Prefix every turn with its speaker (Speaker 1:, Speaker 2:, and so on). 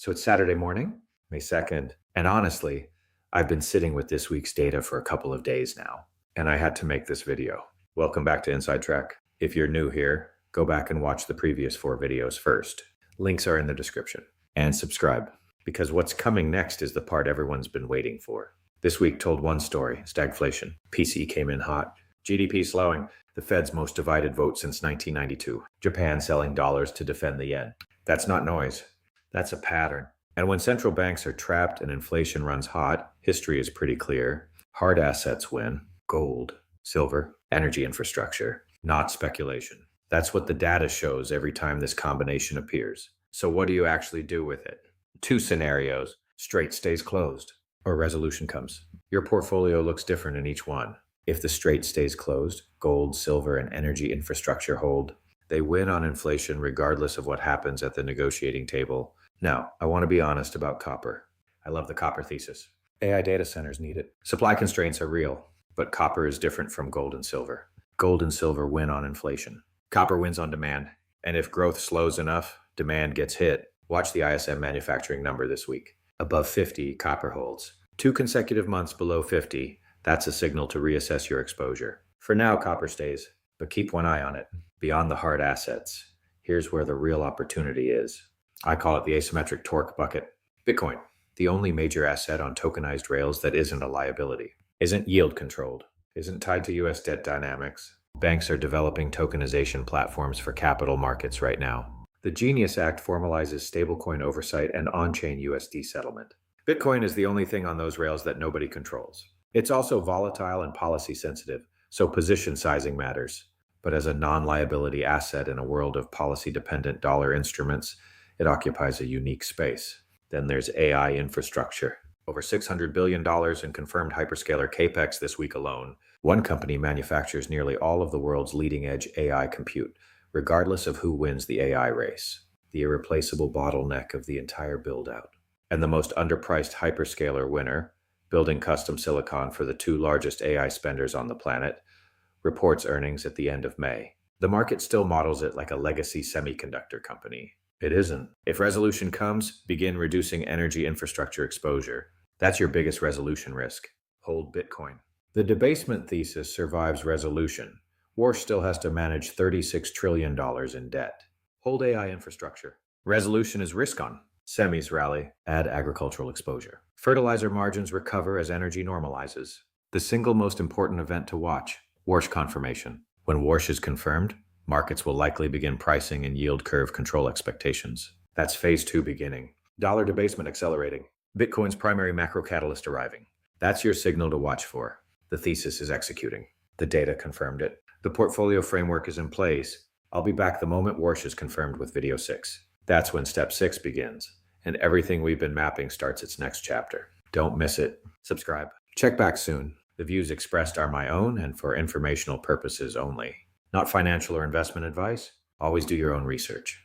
Speaker 1: So it's Saturday morning, May 2nd, and honestly, I've been sitting with this week's data for a couple of days now, and I had to make this video. Welcome back to Inside Track. If you're new here, go back and watch the previous 4 videos first. Links are in the description. And subscribe, because what's coming next is the part everyone's been waiting for. This week told one story, stagflation. PC came in hot. GDP slowing. The Fed's most divided vote since 1992. Japan selling dollars to defend the yen. That's not noise. That's a pattern. And when central banks are trapped and inflation runs hot, history is pretty clear. Hard assets win. Gold, silver, energy infrastructure, not speculation. That's what the data shows every time this combination appears. So what do you actually do with it? 2 scenarios. Strait stays closed, or resolution comes. Your portfolio looks different in each one. If the strait stays closed, gold, silver, and energy infrastructure hold. They win on inflation regardless of what happens at the negotiating table. Now, I want to be honest about copper. I love the copper thesis. AI data centers need it. Supply constraints are real, but copper is different from gold and silver. Gold and silver win on inflation. Copper wins on demand. And if growth slows enough, demand gets hit. Watch the ISM manufacturing number this week. Above 50, copper holds. 2 consecutive months below 50, that's a signal to reassess your exposure. For now, copper stays, but keep one eye on it. Beyond the hard assets, here's where the real opportunity is. I call it the asymmetric torque bucket. Bitcoin, the only major asset on tokenized rails that isn't a liability, isn't yield controlled, isn't tied to US debt dynamics. Banks are developing tokenization platforms for capital markets right now. The Genius Act formalizes stablecoin oversight and on-chain USD settlement. Bitcoin is the only thing on those rails that nobody controls. It's also volatile and policy sensitive, so position sizing matters. But as a non-liability asset in a world of policy-dependent dollar instruments, it occupies a unique space. Then there's AI infrastructure. Over $600 billion in confirmed hyperscaler capex this week alone. One company manufactures nearly all of the world's leading-edge AI compute, regardless of who wins the AI race. The irreplaceable bottleneck of the entire build-out. And the most underpriced hyperscaler winner, building custom silicon for the 2 largest AI spenders on the planet, reports earnings at the end of May. The market still models it like a legacy semiconductor company. It isn't. If resolution comes, begin reducing energy infrastructure exposure. That's your biggest resolution risk. Hold Bitcoin. The debasement thesis survives resolution. War still has to manage $36 trillion in debt. Hold AI infrastructure. Resolution is risk on. Semis rally, add agricultural exposure. Fertilizer margins recover as energy normalizes. The single most important event to watch, Warsh confirmation. When Warsh is confirmed, markets will likely begin pricing and yield curve control expectations. That's phase 2 beginning. Dollar debasement accelerating. Bitcoin's primary macro catalyst arriving. That's your signal to watch for. The thesis is executing. The data confirmed it. The portfolio framework is in place. I'll be back the moment Warsh is confirmed with video 6. That's when step 6 begins, and everything we've been mapping starts its next chapter. Don't miss it. Subscribe. Check back soon. The views expressed are my own and for informational purposes only. Not financial or investment advice. Always do your own research.